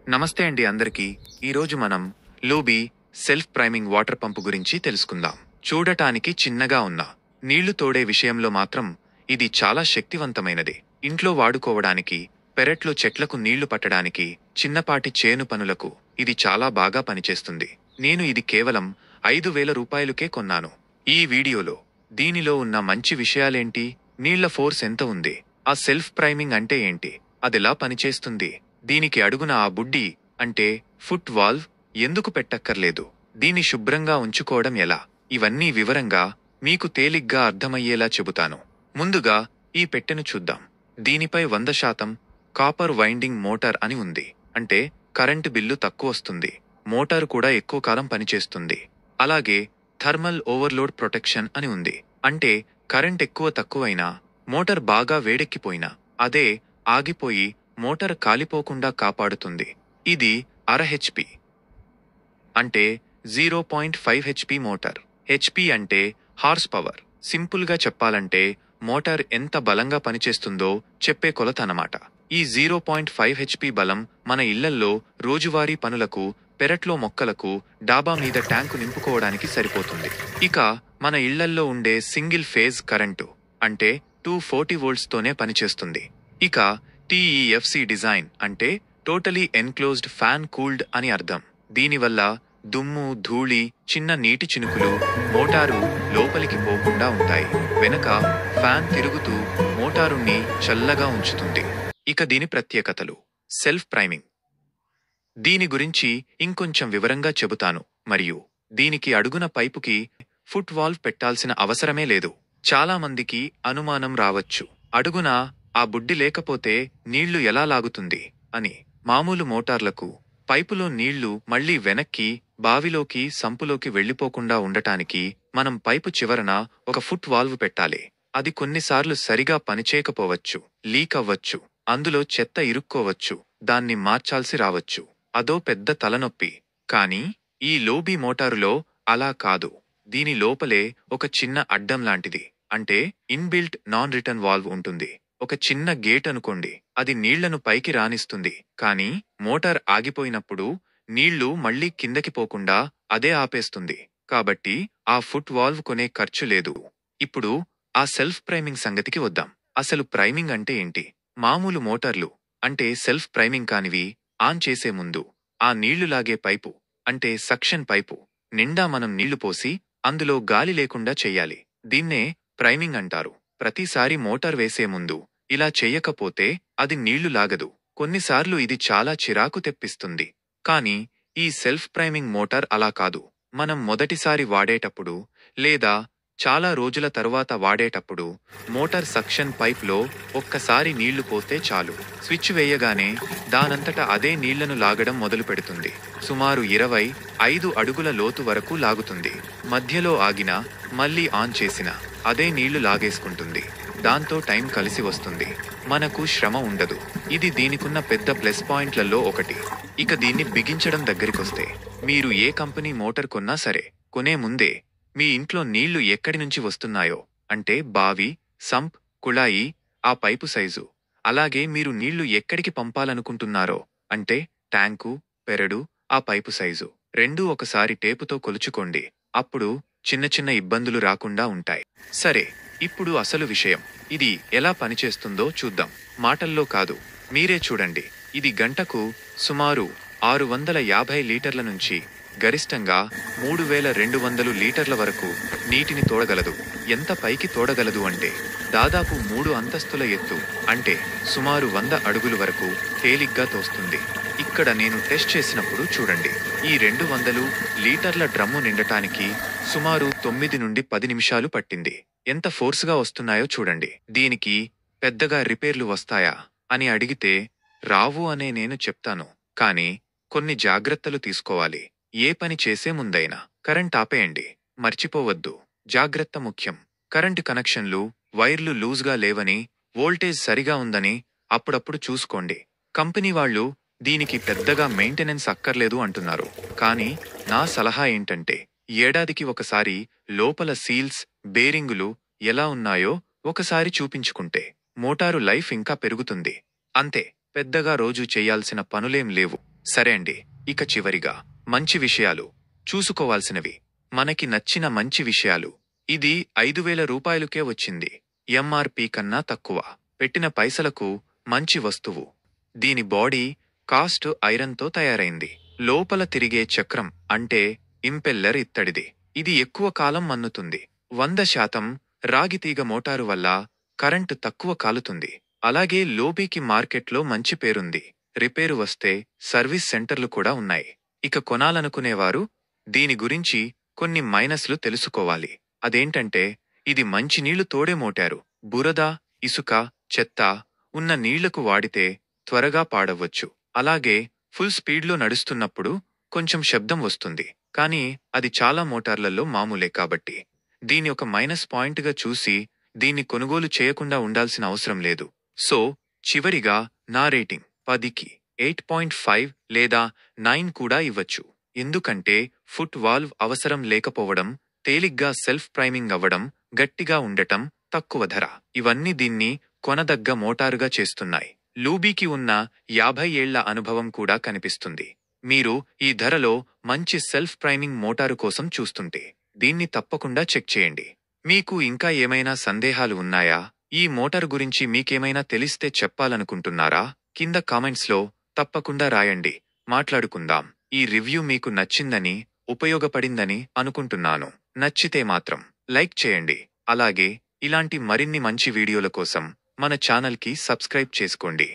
నమస్తే అండి అందరికీ. ఈరోజు మనం లూబీ సెల్ఫ్ ప్రైమింగ్ వాటర్ పంపు గురించి తెలుసుకుందాం. చూడటానికి చిన్నగా ఉన్న నీళ్లు తోడే విషయంలో మాత్రం ఇది చాలా శక్తివంతమైనది. ఇంట్లో వాడుకోవడానికి, పెరట్లో చెట్లకు నీళ్లు పట్టడానికి, చిన్నపాటి చేను పనులకు ఇది చాలా బాగా పనిచేస్తుంది. నేను ఇది కేవలం 5,000 రూపాయలుకే కొన్నాను. ఈ వీడియోలో దీనిలో ఉన్న మంచి విషయాలేంటి, నీళ్ల ఫోర్స్ ఎంత ఉంది, ఆ సెల్ఫ్ ప్రైమింగ్ అంటే ఏంటి, అదెలా పనిచేస్తుంది, దీనికి అడుగున ఆ బుడ్డి అంటే ఫుట్ వాల్వ్ ఎందుకు పెట్టక్కర్లేదు, దీన్ని శుభ్రంగా ఉంచుకోవడం ఎలా, ఇవన్నీ వివరంగా మీకు తేలిగ్గా అర్థమయ్యేలా చెబుతాను. ముందుగా ఈ పెట్టెను చూద్దాం. దీనిపై 100% కాపర్ వైండింగ్ మోటార్ అని ఉంది. అంటే కరెంటు బిల్లు తక్కువొస్తుంది, మోటారు కూడా ఎక్కువ కాలం పనిచేస్తుంది. అలాగే థర్మల్ ఓవర్లోడ్ ప్రొటెక్షన్ అని ఉంది. అంటే కరెంట్ ఎక్కువ తక్కువైనా, మోటార్ బాగా వేడెక్కిపోయినా, అదే ఆగిపోయి మోటార్ కాలిపోకుండా కాపాడుతుంది. ఇది 1/2 హెచ్పి అంటే 0.5 హెచ్పి మోటార్. హెచ్పి అంటే హార్స్ పవర్. సింపుల్గా చెప్పాలంటే మోటార్ ఎంత బలంగా పనిచేస్తుందో చెప్పే కొలత అన్నమాట. ఈ 0.5 హెచ్పి బలం మన ఇళ్లల్లో రోజువారీ పనులకు, పెరట్లో మొక్కలకు, డాబా మీద ట్యాంకు నింపుకోవడానికి సరిపోతుంది. ఇక మన ఇళ్లల్లో ఉండే సింగిల్ ఫేజ్ కరెంటు అంటే 240 వోల్ట్స్తోనే పనిచేస్తుంది. ఇక TEFC డిజైన్ అంటే టోటలీ ఎన్క్లోజ్డ్ ఫ్యాన్ కూల్డ్ అని అర్థం. దీనివల్ల దుమ్ము, ధూళి, చిన్న నీటి చినుకులు మోటారు లోపలికి పోకుండా ఉంటాయి. వెనక ఫ్యాన్ తిరుగుతూ మోటారుని చల్లగా ఉంచుతుంది. ఇక దీని ప్రత్యేకతలు. Self priming. దీని గురించి ఇంకొంచెం వివరంగా చెబుతాను. మరియు దీనికి అడుగున పైపుకి ఫుట్ వాల్వ్ పెట్టాల్సిన అవసరమే లేదు. చాలా మందికి అనుమానం రావచ్చు, అడుగున ఆ బుడ్డి లేకపోతే నీళ్లు ఎలా లాగుతుంది అని. మామూలు మోటార్లకు పైపులో నీళ్లు మళ్లీ వెనక్కి బావిలోకి, సంపులోకి వెళ్లిపోకుండా ఉండటానికి మనం పైపు చివరన ఒక ఫుట్ వాల్వ్ పెట్టాలి. అది కొన్నిసార్లు సరిగా పనిచేయకపోవచ్చు, లీక్ అవ్వచ్చు, అందులో చెత్త ఇరుక్కోవచ్చు, దాన్ని మార్చాల్సి రావచ్చు. అదో పెద్ద తలనొప్పి. కానీ ఈ లోబీ మోటారులో అలా కాదు. దీని లోపలే ఒక చిన్న అడ్డం లాంటిది, అంటే ఇన్బిల్ట్ నాన్ రిటర్న్ వాల్వ్ ఉంటుంది. ఒక చిన్న గేట్ అనుకోండి. అది నీళ్లను పైకి రానిస్తుంది. కానీ మోటార్ ఆగిపోయినప్పుడు నీళ్లు మళ్లీ కిందకి పోకుండా అదే ఆపేస్తుంది. కాబట్టి ఆ ఫుట్ వాల్వ్ కొనే ఖర్చు లేదు. ఇప్పుడు ఆ సెల్ఫ్ ప్రైమింగ్ సంగతికి వద్దాం. అసలు ప్రైమింగ్ అంటే ఏంటి? మామూలు మోటార్లు అంటే సెల్ఫ్ ప్రైమింగ్ కానివి ఆన్ చేసే ముందు ఆ నీళ్లు లాగే పైపు అంటే సక్షన్ పైపు నిండా మనం నీళ్లు పోసి అందులో గాలి లేకుండా చెయ్యాలి. దీన్నే ప్రైమింగ్ అంటారు. ప్రతిసారి మోటార్ వేసే ముందు ఇలా చెయ్యకపోతే అది నీళ్లు లాగదు. కొన్నిసార్లు ఇది చాలా చిరాకు తెప్పిస్తుంది. కానీ ఈ సెల్ఫ్ ప్రైమింగ్ మోటార్ అలా కాదు. మనం మొదటిసారి వాడేటప్పుడు లేదా చాలా రోజుల తరువాత వాడేటప్పుడు మోటార్ సక్షన్ పైప్లో ఒక్కసారి నీళ్లు పోస్తే చాలు. స్విచ్ వేయగానే దానంతట అదే నీళ్లను లాగడం మొదలు పెడుతుంది. సుమారు 25 అడుగుల లోతు వరకు లాగుతుంది. మధ్యలో ఆగినా, మళ్లీ ఆన్ చేసినా అదే నీళ్లు లాగేసుకుంటుంది. దాంతో టైం కలిసి వస్తుంది, మనకు శ్రమ ఉండదు. ఇది దీనికున్న పెద్ద ప్లస్ పాయింట్లలో ఒకటి. ఇక దీన్ని బిగించడం దగ్గరికొస్తే, మీరు ఏ కంపెనీ మోటార్ కొన్నా సరే, కొనే ముందే మీ ఇంట్లో నీళ్లు ఎక్కడి నుంచి వస్తున్నాయో అంటే బావి, సంప్, కుళాయి, ఆ పైపు సైజు, అలాగే మీరు నీళ్లు ఎక్కడికి పంపాలనుకుంటున్నారో అంటే ట్యాంకు, పెరడు, ఆ పైపు సైజు రెండూ ఒకసారి టేపుతో కొలుచుకోండి. అప్పుడు చిన్న చిన్న ఇబ్బందులు రాకుండా ఉంటాయి. సరే, ఇప్పుడు అసలు విషయం. ఇది ఎలా పనిచేస్తుందో చూద్దాం. మాటల్లో కాదు, మీరే చూడండి. ఇది గంటకు సుమారు 650 లీటర్ల నుంచి గరిష్టంగా 3,200 లీటర్ల వరకు నీటిని తోడగలదు. ఎంత పైకి తోడగలదు అంటే దాదాపు 3 అంతస్తుల ఎత్తు అంటే సుమారు 100 అడుగులు వరకు తేలిగ్గా తోస్తుంది. ఇక్కడ నేను టెస్ట్ చేసినప్పుడు చూడండి. ఈ 200 లీటర్ల డ్రమ్ము నిండటానికి సుమారు 9 నుండి 10 నిమిషాలు పట్టింది. ఎంత ఫోర్స్గా వస్తున్నాయో చూడండి. దీనికి పెద్దగా రిపేర్లు వస్తాయా అని అడిగితే రావు అనే నేను చెప్తాను. కానీ కొన్ని జాగ్రత్తలు తీసుకోవాలి. ఏ పని చేసే ముందైనా కరెంట్ ఆపేయండి, మర్చిపోవద్దు. జాగ్రత్త ముఖ్యం. కరెంటు కనెక్షన్లు, వైర్లు లూజ్గా లేవని, వోల్టేజ్ సరిగా ఉందని అప్పుడప్పుడు చూసుకోండి. కంపెనీ వాళ్ళు దీనికి పెద్దగా మెయింటెనెన్స్ అక్కర్లేదు అంటున్నారు. కానీ నా సలహా ఏంటంటే ఏడాదికి ఒకసారి లోపల సీల్స్, బేరింగులు ఎలా ఉన్నాయో ఒకసారి చూపించుకుంటే మోటారు లైఫ్ ఇంకా పెరుగుతుంది. అంతే, పెద్దగా రోజూ చెయ్యాల్సిన పనులేం లేవు. సరే అండి, ఇక చివరిగా మంచి విషయాలు చూసుకోవాల్సినవి. మనకి నచ్చిన మంచి విషయాలు. ఇది 5,000 రూపాయలుకే వచ్చింది. ఎంఆర్పి కన్నా తక్కువ. పెట్టిన పైసలకు మంచి వస్తువు. దీని బాడీ కాస్ట్ ఐరన్తో తయారైంది. లోపల తిరిగే చక్రం అంటే ఇంపెల్లర్ ఇత్తడిది. ఇది ఎక్కువ కాలం మన్నుతుంది. 100% రాగితీగ మోటారు వల్ల కరెంటు తక్కువ కాలుతుంది. అలాగే లోబీకి మార్కెట్లో మంచి పేరుంది. రిపేరు వస్తే సర్వీస్ సెంటర్లు కూడా ఉన్నాయి. ఇక కొనాలనుకునేవారు దీని గురించి కొన్ని మైనస్లు తెలుసుకోవాలి. అదేంటంటే ఇది మంచినీళ్లు తోడే మోటారు. బురద, ఇసుక, చెత్త ఉన్న నీళ్లకు వాడితే త్వరగా పాడవచ్చు. అలాగే ఫుల్ స్పీడ్లో నడుస్తున్నప్పుడు కొంచెం శబ్దం వస్తుంది. కానీ అది చాలా మోటార్లలో మామూలే కాబట్టి దీని ఒక మైనస్ పాయింట్గా చూసి దీన్ని కొనుగోలు చేయకుండా ఉండాల్సిన అవసరం లేదు. సో చివరిగా నా రేటింగ్ 10కి 8.5 లేదా 9 కూడా ఇవ్వచ్చు. ఎందుకంటే ఫుట్ వాల్వ్ అవసరం లేకపోవడం, తేలిగ్గా సెల్ఫ్ ప్రైమింగ్ అవ్వడం, గట్టిగా ఉండటం, తక్కువ ధర ఇవన్నీ దీన్ని కొనదగ్గ మోటారుగా చేస్తున్నాయి. లూబీకి ఉన్న 50 ఏళ్ల అనుభవం కూడా కనిపిస్తుంది. మీరు ఈ ధరలో మంచి సెల్ఫ్ ప్రైమింగ్ మోటారు కోసం చూస్తుంటే దీన్ని తప్పకుండా చెక్ చేయండి. మీకు ఇంకా ఏమైనా సందేహాలు ఉన్నాయా? ఈ మోటారు గురించి మీకేమైనా తెలిస్తే చెప్పాలనుకుంటున్నారా? కింద కామెంట్స్లో తప్పకుండా రాయండి. మాట్లాడుకుందాం. ఈ రివ్యూ మీకు నచ్చిందని, ఉపయోగపడిందని అనుకుంటున్నాను. నచ్చితే మాత్రం లైక్ చేయండి. అలాగే ఇలాంటి మరిన్ని మంచి వీడియోల కోసం మన ఛానల్కి సబ్స్క్రైబ్ చేసుకోండి.